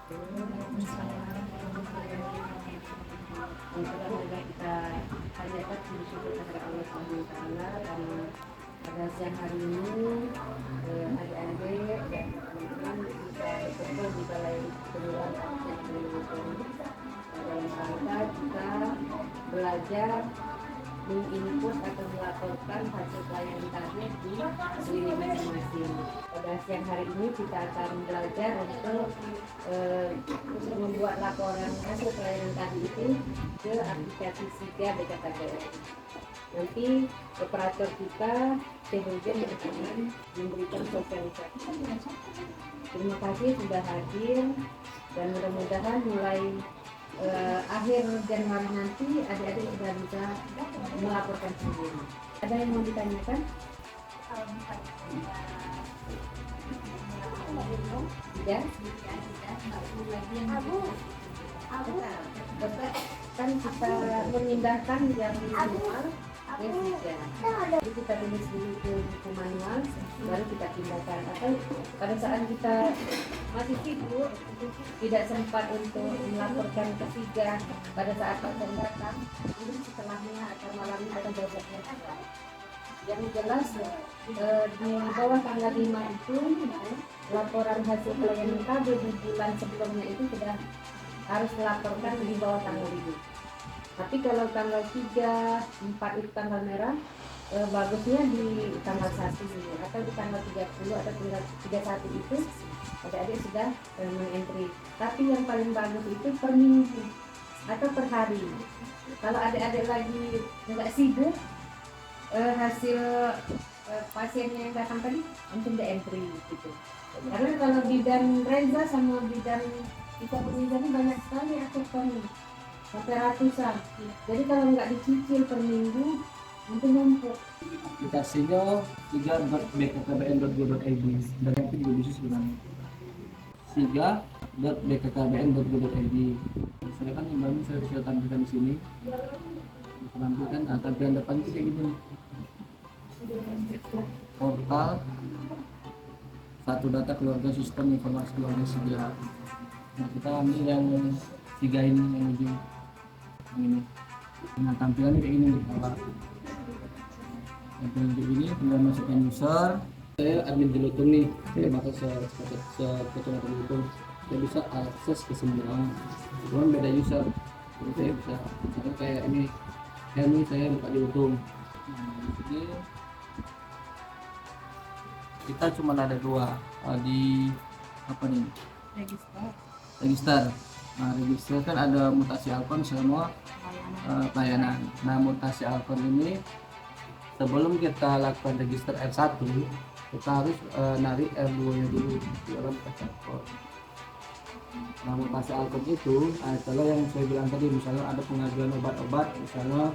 Semoga kita panjatkan puji syukur kepada Allah Subhanahu wa taala karena pada siang hari ini adik-adik dan teman-teman bisa berkumpul di balai pengelolaan yang dalam rangka kita belajar menginput atau melaporkan hasil pelayanan target di lini masing-masing. Pada siang hari ini kita akan belajar untuk membuat laporan hasil pelayanan tadi itu ke aplikasi SIGA BKKBN. Nanti operator kita Tehujen akan memberikan sosialisasi. Terima kasih sudah hadir dan mudah-mudahan mulai akhir Januari nanti adik-adik sudah bisa melaporkan sendiri. Ada yang mau ditanyakan? Ya? Kan kita memindahkan yang manual ke SIGA. Jadi kita tulis dulu ke buku manual, baru kita pindahkan. Atau pada saat kita masih sibuk, tidak sempat untuk melaporkan ke SIGA pada saat pasien datang, jadi setelahnya atau malamnya akan belajarnya. Yang jelas di bawah tanggal 5 itu laporan hasil pelayanan KB di bulan sebelumnya itu sudah harus melaporkan di bawah tanggal ini. Tapi kalau tanggal 3, 4 itu tanggal merah, bagusnya di tanggal 1 atau di tanggal 30 atau tanggal 31 itu adik-adik sudah mengentry. Tapi yang paling bagus itu per minggu atau per hari. Kalau adik-adik lagi nggak sibuk, hasil pasiennya yang datang tadi langsung di entry gitu. Karena kalau bidan Reza sama bidan Ika Purniza ini banyak sekali akuntannya, sampai ratusan. Jadi kalau nggak dicicil per minggu nanti numpuk. Aplikasinya siga.bkkbn.go.id dan itu juga bisa sebenarnya siga.bkkbn.go.id. Saya kan yang baru saya bisa tampilkan di sini. Tampilkan tampilan depan itu kayak gini. Portal satu data keluarga sistem informasi keluarga SIGA. Nah, kita ambil yang SIGA ini yang ujung ini. Nah, tampilannya kayak gini nih. Tampilan kayak gini, tinggal masukkan user. Saya admin di Lutung nih, saya bakal sepotong Lutung. Saya bisa akses ke semua. Cuman beda user. Jadi saya bisa, misalnya kayak ini saya buka di Lutung. Jadi kita cuma ada dua di apa nih? Register. Nah, register kan ada mutasi akun semua pelayanan. Nah, mutasi akun ini sebelum kita lakukan register R1, kita harus narik R2 nya dulu di dalam mutasi akun. Nah, mutasi akun itu kalau yang saya bilang tadi, misalnya ada pengajuan obat-obat, misalnya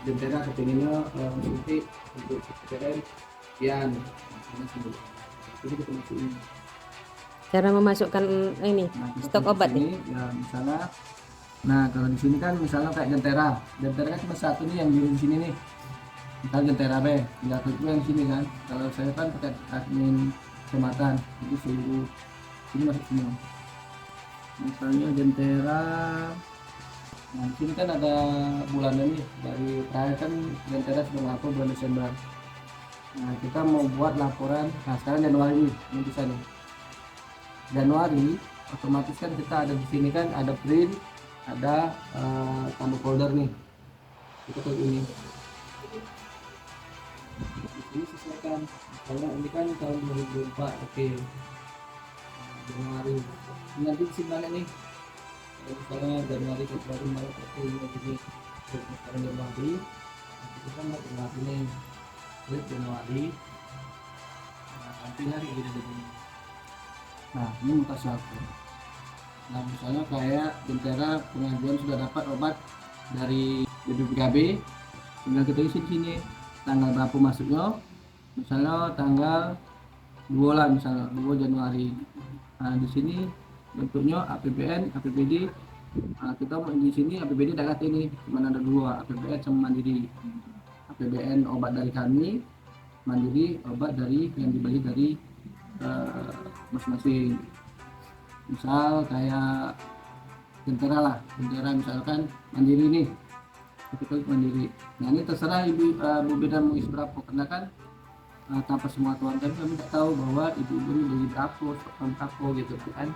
Jentera kepinginnya suntik untuk PPN sekian, jadi kita masukin. Cara memasukkan ini stok obat ini, ya misalnya, nah kalau di sini kan misalnya kayak Jentera kan cuma satu nih yang di sini nih, misalnya Jentera B, tinggal klik yang sini kan. Kalau saya kan pakai admin kecamatan, itu seluruh ini masuk semua. Misalnya Jentera, nah di sini kan ada bulannya nih, dari terakhir kan Jentera sudah melapor bulan Desember. Nah, kita mau buat laporan, nah sekarang Januari ini bisa nih. Januari otomatis kan kita ada di sini kan ada print, ada tambah folder nih. Kita klik ini. Ini sesuaikan. Kalau ini kan tahun 2004, oke. Januari. Nanti di sini mana nih? Misalnya Januari, Februari, Maret, April, Juni, sekarang Januari. Kita kan mau Januari nih. Klik Januari. Nah, tampilan ini ada di. Nah, ini mutasi akun. Nah, misalnya kayak Jentera pengajuan sudah dapat obat dari BPKB, tinggal kita isi di sini tanggal berapa masuknya. Misalnya tanggal 2 lah, misalnya 2 Januari. Nah, di sini bentuknya APBN, APBD. Nah, kita mau di sini APBD dekat ini, cuma ada dua, APBN sama Mandiri. APBN obat dari kami, Mandiri obat dari yang dibeli dari masing-masing. misal kayak tentara lah, tentara misalkan mandiri nih, kita klik mandiri. Nah ini terserah Bu Bidan mau isi berapa, karena kan tanpa semua tuan kami tidak tahu bahwa ibu-ibu ini beli berapa gitu kan.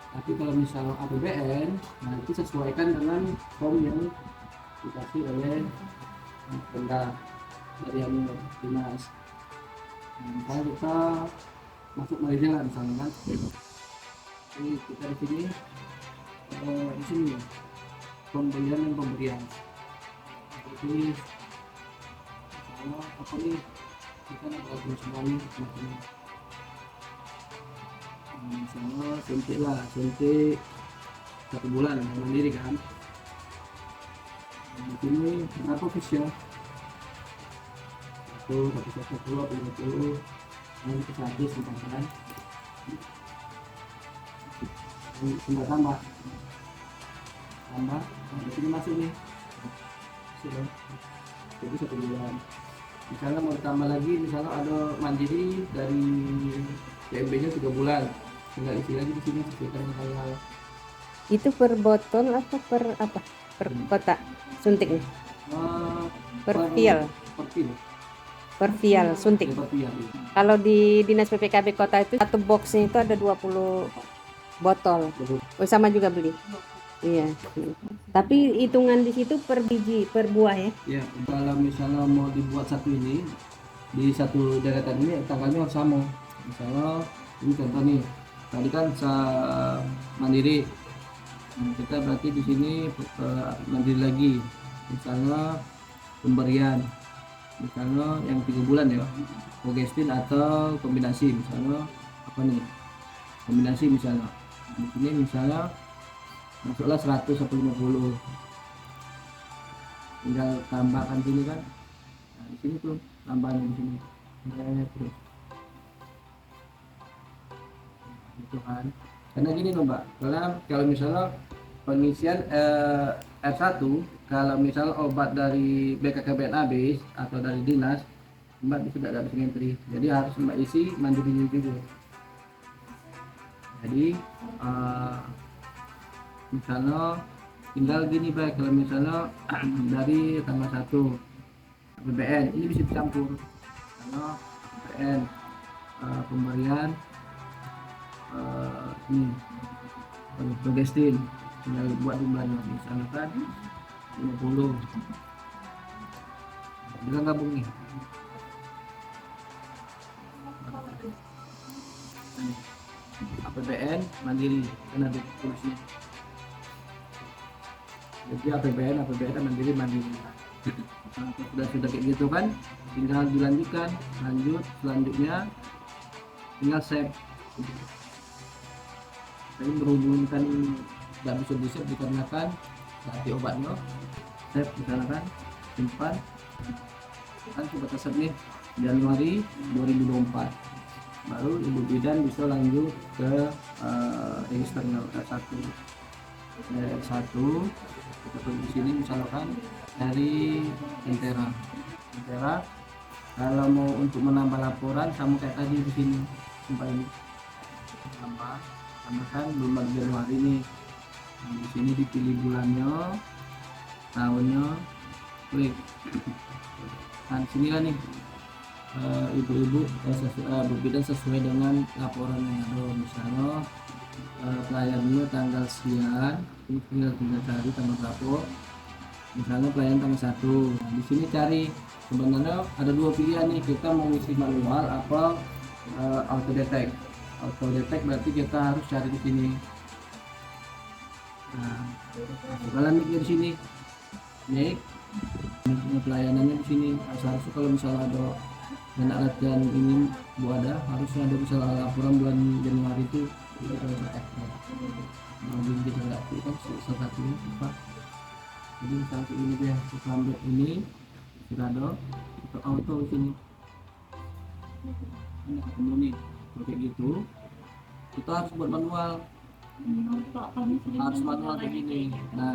Tapi kalau misalnya APBN, nah itu sesuaikan dengan form yang dikasih oleh Pemda dari dinas. Nah, misalnya kita masuk Malaysia lah misalnya kan, ini kita di sini pembelian dan pemberian. Ini misalnya apa nih, kita nak lakukan semua nih macamnya. Misalnya suntik 1 bulan mandiri kan. Di sini berapa official? 1 nanti ke 100 misalkan. Tinggal tambah, nah, di sini masuk nih. Sudah. Jadi 1 bulan. Misalnya mau ditambah lagi, misalnya ada mandiri dari PMB-nya 3 bulan, tinggal isi lagi di sini sesuaikan dengan Itu per botol apa per apa? Per kotak suntiknya? Per vial. Per vial suntik. Per vial, ya. Kalau di Dinas PPKB Kota itu satu boxnya itu ada 20 botol. Oh, sama juga beli. Iya. Tapi hitungan di situ per biji, per buah ya. Ya, kalau misalnya mau dibuat satu ini di satu deretan ini tanggalnya harus sama. Misalnya ini contoh nih, tadi kan mandiri. Nah, kita berarti di sini mandiri lagi. Misalnya pemberian, misalnya yang 3 bulan ya, progestin atau kombinasi, misalnya apa nih, kombinasi misalnya. Di sini misalnya masuklah 100 atau 50, tinggal tambahkan sini kan. Nah, di sini tuh tambahnya di sini. Terus gitu kan. Karena gini loh Mbak, karena kalau misalnya pengisian R1, kalau misalnya obat dari BKKBN habis atau dari dinas, Mbak tidak ada ngantri, jadi harus Mbak isi mandiri juga. Jadi misalnya tinggal gini Pak, kalau misalnya dari tanggal 1 APBN ini bisa dicampur, karena APBN pemberian ini progestin, tinggal buat jumlahnya, misalkan 50, bisa gabung nih. APBN mandiri kan ada tulisnya, jadi APBN mandiri. Nah, sudah kayak gitu kan, tinggal dilanjutkan, selanjutnya tinggal save. Tapi berhubung kan tidak bisa di save dikarenakan ganti obatnya, save misalkan, simpan kan sudah save nih Januari 2024, baru Ibu Bidan bisa lanjut ke eksternal R1. Kita pilih di sini misalkan dari Entera. Kalau mau untuk menambah laporan sama kayak tadi di sini, sumpah ini tambahkan bulan Januari nih. Nah, di sini dipilih bulannya, tahunnya, klik. Nah, di sini kan nih ibu-ibu berbeda sesuai dengan laporan yang ada. Misalnya pelayanannya tanggal sekian, ini tinggal cari tanggal berapa. Misalnya pelayanan tanggal 1. Nah, di sini cari, sebenarnya ada 2 pilihan nih, kita mau isi manual apa auto detect. Auto detect berarti kita harus cari di sini. Nah, kalian mikir di sini, nih pelayanannya di sini. Seharusnya kalau misalnya ada anak latihan ini Bu ada, harusnya ada misalnya laporan bulan Januari itu kita cek. Nah, kita nggak kan salah satu ini Pak. Jadi satu ini dia selambat ini sudah ada untuk auto di sini. Ini ketemu nih, kayak gitu. Kita harus buat manual. Pak, kami sering harus menjual manual kayak begini. gitu. Nah,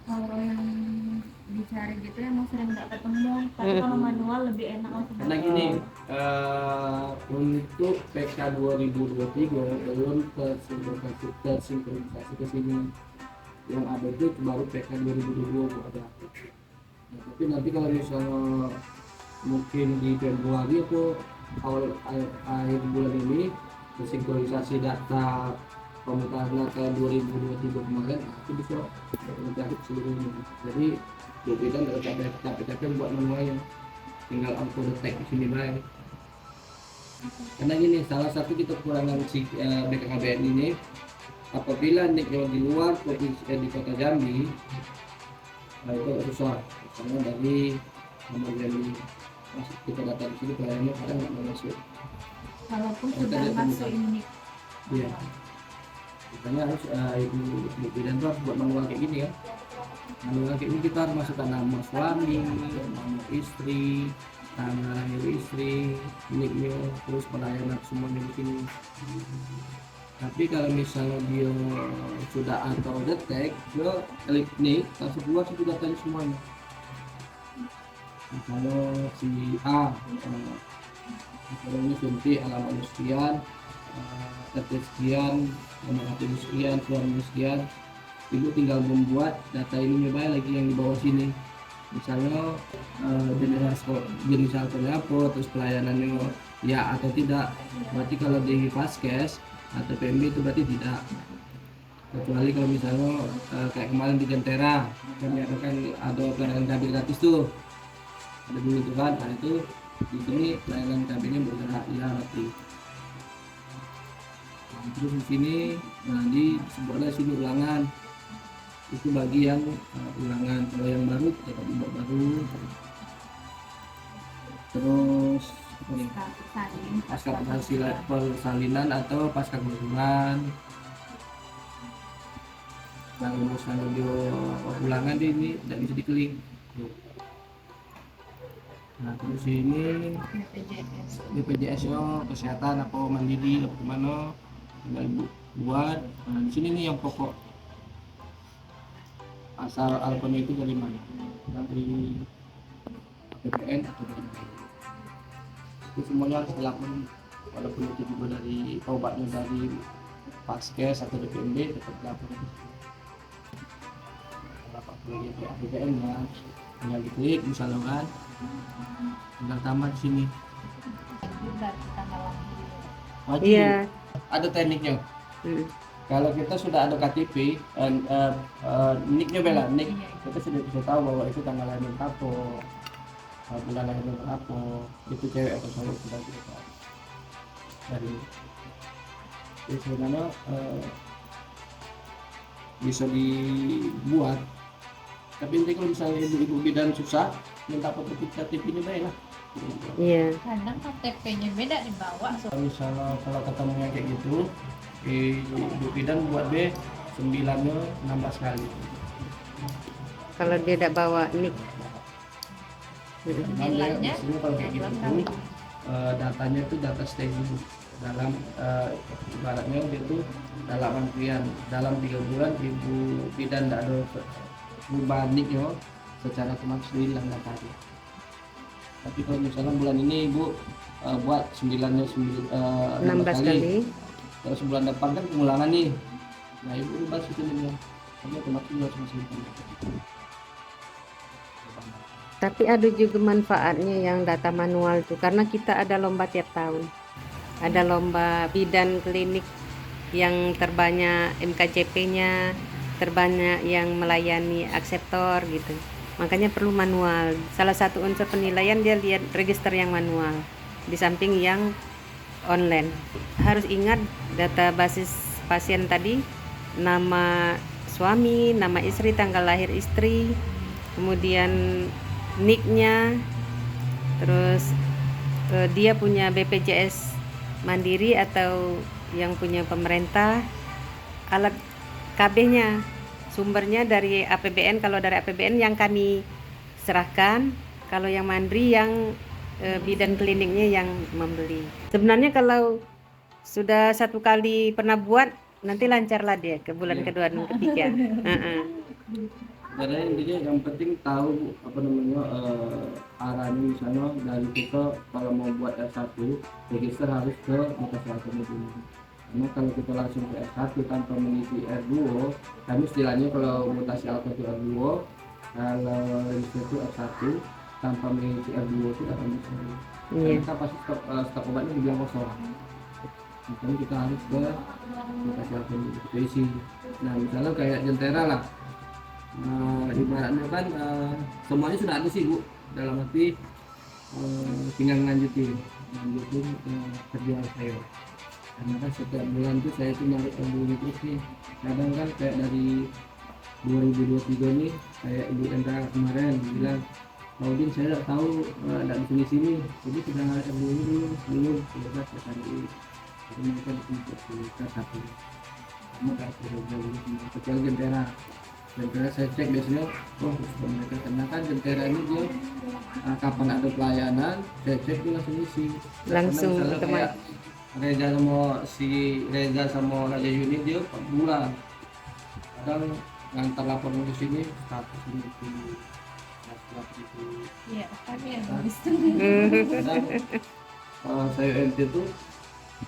Kalau yang dicari gitu emang sering nggak ketemu. Tapi kalau manual lebih enak langsung karena dapat. gini, untuk PK 2023 belum tersinkronisasi ke sini. Yang ada itu baru PK 2022 ada. Nah, tapi nanti kalau misalnya mungkin di Februari atau awal akhir bulan ini tersinkronisasi data pemukaan data 2023 kemarin, itu bisa mencari seluruhnya. Jadi berbeda dengan capek-capek buat manualnya, tinggal auto detect di sini baik. Karena gini, salah satu kita kekurangan si BKKBN ini, apabila nicknya di luar provinsi di kota Jambi, nah itu agak susah. Karena dari nomor Jambi masuk kita data di sini pelayanannya kadang nggak mau masuk. Walaupun Kita sudah lihat masuk temukan. ini. Iya. Makanya harus ibu bidan tuh harus buat manual kayak gini ya. Manual kayak gini kita harus masukkan nama suami, nama istri, tanggal lahir istri, nicknya, terus pelayanan semuanya di sini. Tapi kalau misalnya dia sudah atau detect, dia klik nih, langsung keluar situ datanya semuanya. Misalnya si A, misalnya ini suntik alamatnya sekian, RT sekian, nomor hati sekian, suami sekian, ibu tinggal membuat data ini nyoba lagi yang di bawah sini. Misalnya jenis alkoholnya apa, terus pelayanannya ya atau tidak. Berarti kalau di Vaskes atau PMB itu berarti tidak. Kecuali kalau misalnya kayak kemarin di Jentera kami adakan ada pelayanan KB gratis tuh, ada dulu tuh kan, nah itu di sini pelayanan KB-nya bergerak ya berarti. Terus di sini nah di sebelah sini ulangan, itu bagi yang ulangan. Kalau yang baru tetap dibuat baru. Terus ini pasca persalinan atau pasca kelahiran. Kalau misalnya dia ulangan dia ini tidak bisa diklik. Nah terus ini BPJS nya kesehatan apa mandiri apa gimana tinggal ibu buat. Nah di sini nih yang pokok, asal alkoholnya itu dari mana, dari APBN atau dari mana, itu semuanya harus dilakukan. Walaupun itu juga dari obatnya dari Vaskes atau DPMB tetap dilakukan. Kalau itu APBN ya tinggal diklik misalnya kan, tinggal tambah di sini. Wajib. Iya. Ada tekniknya. Kalau kita sudah ada KTP, nicknya bela, nick kita sudah bisa tahu bahwa itu tanggal lahir berapa, bulan lahir berapa, itu cewek atau cowok kita bisa tahu. Dari itu sebenarnya bisa dibuat. Tapi nanti kalau misalnya ibu-ibu bidan susah, minta foto KTP ini baik lah. Iya. Kadang KTP-nya beda dibawa. Kalau misalnya kalau ketemunya kayak gitu, ibu bidan buat B 9-nya 16 kali. Kalau dia tidak bawa nick. Nilainya Biasanya kalau kayak gitu, datanya itu data staging dalam ibaratnya itu dalam antrian dalam 3 bulan ibu bidan tidak ada perubahan nicknya, secara otomatis hilang datanya. Tapi kalau misalnya bulan ini ibu buat 16 kali. Terus bulan depan kan pengulangan nih, nah ibu ubah situ nih, tapi otomatis juga harus masukkan. Tapi ada juga manfaatnya yang data manual itu, karena kita ada lomba tiap tahun. Ada lomba bidan klinik yang terbanyak MKCP-nya, terbanyak yang melayani akseptor gitu. Makanya perlu manual. Salah satu unsur penilaian dia lihat register yang manual di samping yang online. Harus ingat data basis pasien tadi, nama suami, nama istri, tanggal lahir istri, kemudian nicknya, terus dia punya BPJS mandiri atau yang punya pemerintah, alat KB-nya, sumbernya dari APBN. Kalau dari APBN yang kami serahkan, kalau yang mandiri yang bidan kliniknya yang membeli. Sebenarnya kalau sudah satu kali pernah buat, nanti lancarlah dia ke bulan Iya. kedua dan ketiga. Heeh. Karena intinya yang penting tahu apa namanya arahnya misalnya dari kita kalau mau buat R1 register harus ke mutasi alkohol dulu. Karena kalau kita langsung ke R1 tanpa mengisi R2, kami istilahnya kalau mutasi alkohol itu R2, kalau register itu R1 tanpa mengisi R2 itu akan bisa. Karena Iya. kita pasti stok obatnya dibilang kosong. Makanya kita harus ke mutasi alkohol itu isi. Nah misalnya kayak jentera lah. Ibaratnya kan semuanya sudah ada sih Bu, dalam arti tinggal lanjutin kerja saya, karena kan setiap bulan tuh saya tuh nyari ilmu terus nih. Kadang kan kayak dari 2023 nih kayak Ibu Endra kemarin bilang, Maudin saya nggak tahu nggak di sini jadi sudah ilmu ini dulu ya saya cari. Jadi mereka di satu sama kayak kecuali jentera. Jentera saya cek biasanya, oh mereka karena kan jentera ini dia kapan ada pelayanan saya cek dia langsung isi. Langsung Karena misalnya teman. kayak Reza sama si Reza sama Raja Yuni dia 4 bulan kadang ngantar laporan ke sini status ini itu Iya, kan ya bagus. kadang saya LT tuh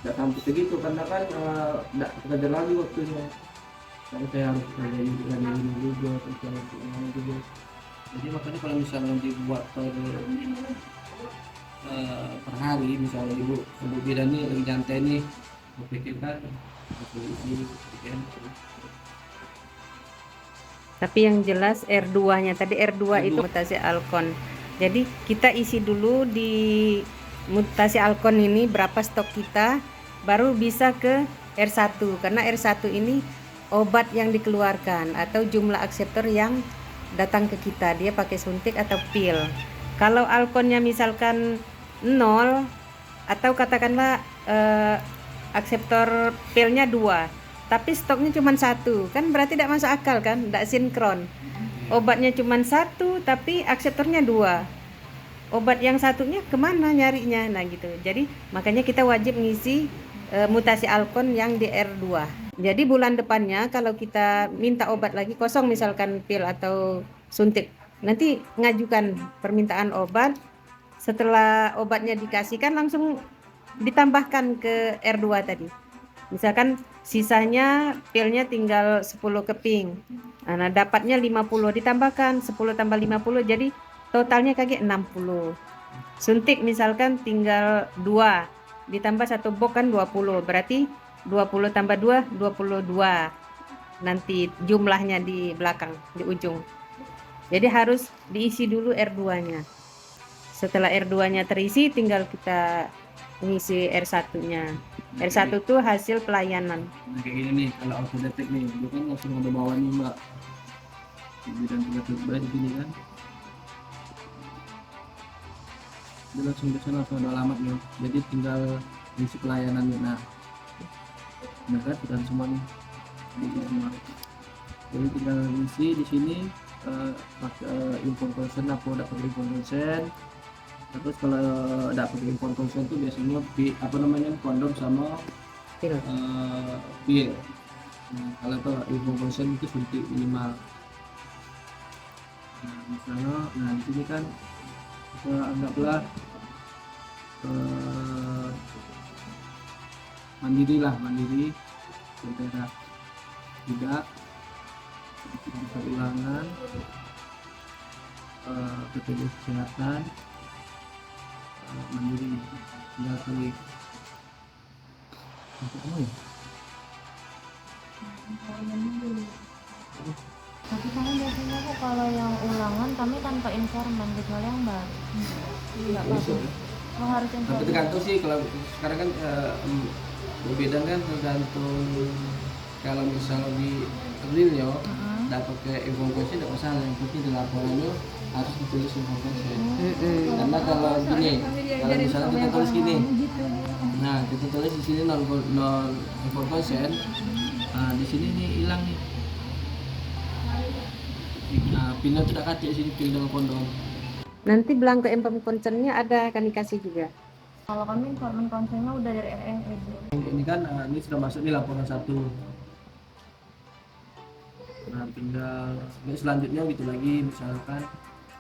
tidak sampai segitu karena kan tidak kerja lagi waktunya. Karena saya harus kerja ini juga, kerja ini juga. Jadi makanya kalau misalnya dibuat per hari, misalnya ibu bidan nih lagi nyantai nih, berpikirkan isi weekend. Tapi yang jelas R2-nya tadi R2 itu mutasi alkon. Jadi kita isi dulu di mutasi alkon ini berapa stok kita, baru bisa ke R1 karena R1 ini obat yang dikeluarkan atau jumlah akseptor yang datang ke kita, dia pakai suntik atau pil. Kalau alkonnya misalkan 0 atau katakanlah akseptor pilnya 2 tapi stoknya cuma 1, kan berarti tidak masuk akal kan, tidak sinkron. Obatnya cuma 1 tapi akseptornya 2, obat yang satunya kemana nyarinya? Nah gitu. Jadi makanya kita wajib ngisi mutasi alkon yang di R2. Jadi bulan depannya kalau kita minta obat lagi kosong misalkan pil atau suntik, nanti ngajukan permintaan obat, setelah obatnya dikasihkan langsung ditambahkan ke R2 tadi. Misalkan sisanya pilnya tinggal 10 keping. Nah, dapatnya 50 ditambahkan 10 tambah 50 jadi totalnya kayak 60. Suntik misalkan tinggal 2 ditambah 1 box kan 20. Berarti 20 tambah 2 22. Nanti jumlahnya di belakang di ujung. Jadi harus diisi dulu R2-nya. Setelah R2-nya terisi tinggal kita ngisi R1-nya. R1 itu hasil pelayanan. Nah kayak gini nih, kalau auto detect nih, dia kan langsung ada bawah nih Mbak. Dan tiba-tiba di sini kan, dia langsung di sana langsung ada alamatnya. Jadi tinggal isi pelayanannya. Nah kan sudah semua nih, isi semua. Jadi tinggal isi di sini pakai info consent apa udah pakai info consent. Terus kalau dapat info consent tuh biasanya apa namanya kondom sama Pil. pil. Kalau tuh info consent itu suntik minimal. Nah misalnya, nah di sini kan kita anggaplah mandiri jentera tidak bisa ulangan BPJS kesehatan mandiri tinggal klik untuk apa ya? Tapi kami biasanya kok kalau yang ulangan kami tanpa informan kecuali yang baru. Enggak apa-apa. Oh, harus Tapi informan. tergantung sih, kalau sekarang kan berbeda kan, tergantung kalau misalnya di realnya dapat ke info consent tidak masalah, yang penting di laporannya harus ditulis info consent. Karena kalau gini, kalau misalnya kita tulis gini, nah kita tulis di sini non info consent, nah di sini nih hilang nih. Nah, pilnya tidak kacau sini pil dengan kondom. Nanti belangko info concernnya ada kan dikasih juga. Kalau kami informan konselnya udah dari RNE. Ini kan ini sudah masuk nih laporan 1. Nah, tinggal selanjutnya gitu lagi, misalkan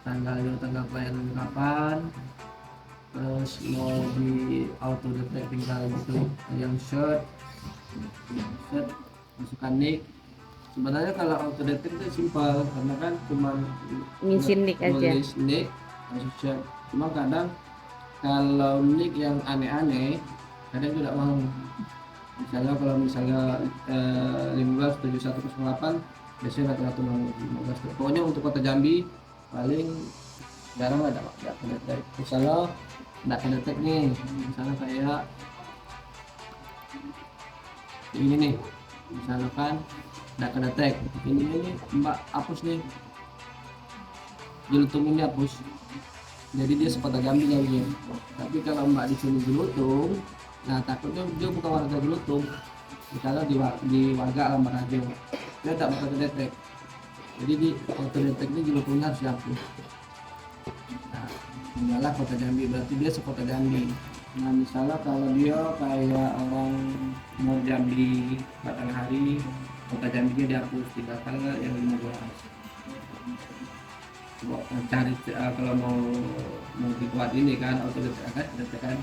tanggal pelayanan kapan, terus mau di auto detect tinggal gitu yang short masukkan nick. Sebenarnya kalau auto detect itu simpel karena kan cuma Ngisi nick aja. nulis nick masuk short. Cuma kadang kalau nick yang aneh-aneh kadang tidak mau. Misalnya kalau 157108 biasanya rata-rata mau 15. Pokoknya untuk kota Jambi paling jarang ada kedetek. Misalnya nggak kedetek nih, misalnya kayak ini nih, misalkan nggak kedetek, ini Mbak hapus nih, Jelutung ini hapus. Jadi dia sekota Jambi jadinya. Tapi kalau Mbak di sini Jelutung, nah takutnya dia bukan warga Jelutung, misalnya di warga Alam Radio, dia tak bakal kedetek. Jadi di auto detect ini Jelutungnya harus dihapus. Nah, misalnya kota Jambi berarti dia sekota Jambi. Nah misalnya kalau dia kayak orang mau Jambi Batanghari, kota Jambi dia dihapus, tinggalkan yang 15. Coba cari kalau mau dibuat ini kan auto detect kan.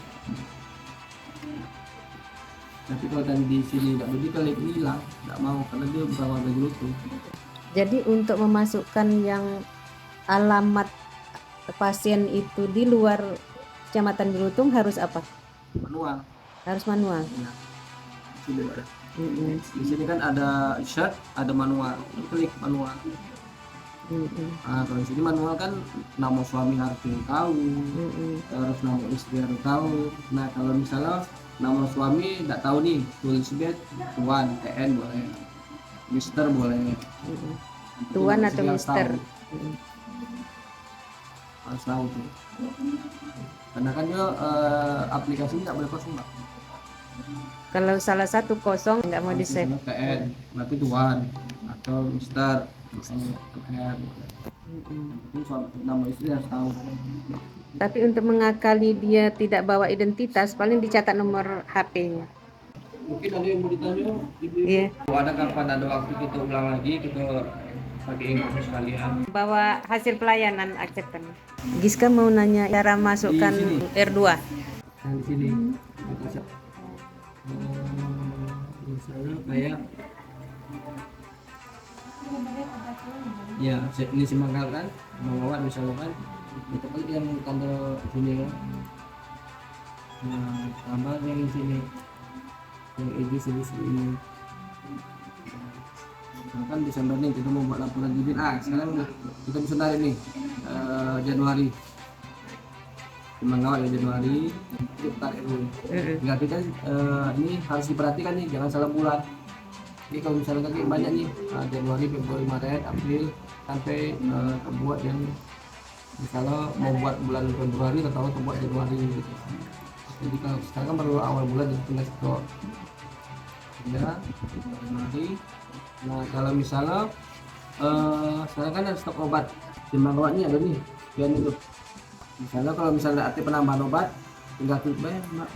Tapi kalau tadi di sini nggak begitu, kali ini hilang, nggak mau karena dia bukan warga Jelutung. Jadi untuk memasukkan yang alamat pasien itu di luar Kecamatan Jelutung harus apa? Manual. Harus manual. Ya. Di sini ada. Mm-mm. Di sini kan ada short, ada manual. Klik manual. Mm-mm. Nah, kalau di sini manual kan nama suami harus tahu, terus nama istri harus tahu. Nah kalau misalnya nama suami nggak tahu nih, tulis bed Tuan, TN boleh, Mister boleh. Mm-mm. Itu Tuan istri atau harus Mister. tahu. Mm-mm. Harus tahu tuh. Karena kan dia aplikasi nggak boleh kosong Mbak. Kalau salah satu kosong nggak mau di save. Misalnya TN, berarti Tuan atau Mister, misalnya TN. Itu nama istri harus tahu. Tapi untuk mengakali dia tidak bawa identitas, paling dicatat nomor HP-nya. Mungkin ada yang mau ditanya, Iya. ada kapan ada waktu kita ulang lagi, kita pakai info sekalian. Bawa hasil pelayanan acceptance. Giska mau nanya cara masukkan Di sini. R2. Yang di sini kita siap. Misalnya kayak ya ini semangkal kan mau misalnya kan kita klik yang tanda sini kan, nah tambah yang di sini yang ini sini. Nah, kan Desember nih kita mau buat laporan jibin, sekarang kita bisa tarik nih Januari Semangkawat ya Januari kita tarik dulu. Enggak kita ini harus diperhatikan nih, jangan salah bulan. Jadi kalau misalnya kayak banyak nih Januari, Februari, Maret, April sampai buat yang misalnya mau buat bulan Februari atau buat Januari gitu. Jadi kalau sekarang kan baru awal bulan jadi tinggal stok ya Januari. Nah kalau misalnya sekarang kan ada stok obat Semangkawat ini ada nih dan itu misalnya kalau misalnya aktif penambahan obat tinggal klik bayar Mbak.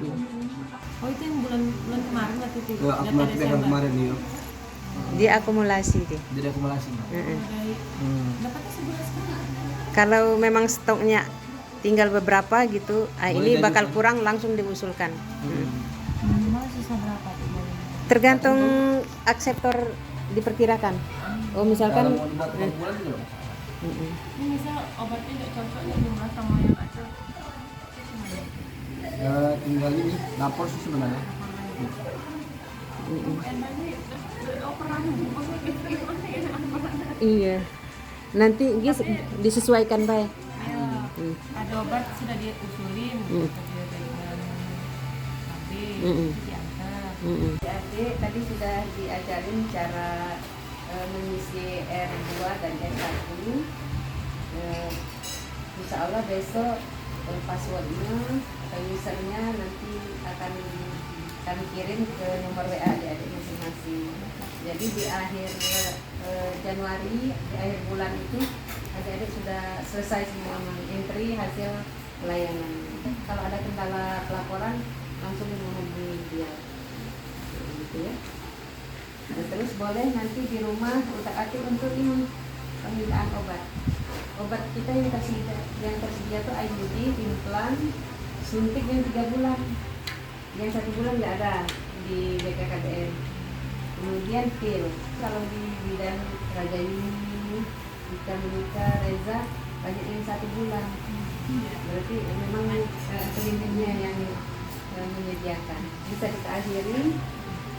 Oh itu yang bulan kemarin berarti itu. Ke akumulasi yang kemarin nih ya. Dia akumulasi deh. Jadi akumulasi Mbak. Dapatnya sebulan sekali. Kalau memang stoknya tinggal beberapa gitu, ini Boleh bakal jadi, kurang langsung diusulkan. Minimal sisa berapa tuh? Tergantung akseptor diperkirakan. Oh Kalau misalkan mau dibuat per bulan juga. Ini misal obatnya nggak cocok nih jumlah sama yang ada. Ya tinggal ini lapor sih sebenarnya. iya. Nanti Gis disesuaikan baik. Ada obat sudah diusulin gitu dia dengan habis diantar. Adik tadi sudah diajarin cara mengisi R2 dan R1. Insya Allah besok passwordnya atau usernya nanti akan kami kirim ke nomor WA adik-adik masing-masing. Jadi di akhir Januari, di akhir bulan itu adik-adik sudah selesai semua entry hasil pelayanan. Kalau ada kendala pelaporan langsung menghubungi dia. Gitu ya. Terus boleh nanti di rumah utak-atik untuk ini permintaan obat. Obat kita yang tersedia tuh IUD, implan, suntik yang 3 bulan. Yang 1 bulan nggak ada di BKKBN. Kemudian pil. Kalau di bidan Raja Yuni, Ika Menika, Reza banyak yang 1 bulan. Berarti memang kliniknya yang menyediakan. Bisa kita akhiri.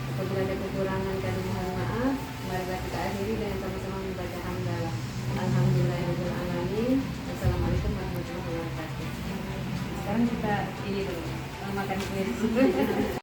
Apabila ada kekurangan kami mohon maaf. Mari kita akhiri dengan sama-sama membaca hamdalah. Alhamdulillahirabbil alamin. Assalamualaikum warahmatullahi wabarakatuh. Sekarang kita ini dulu makan kue.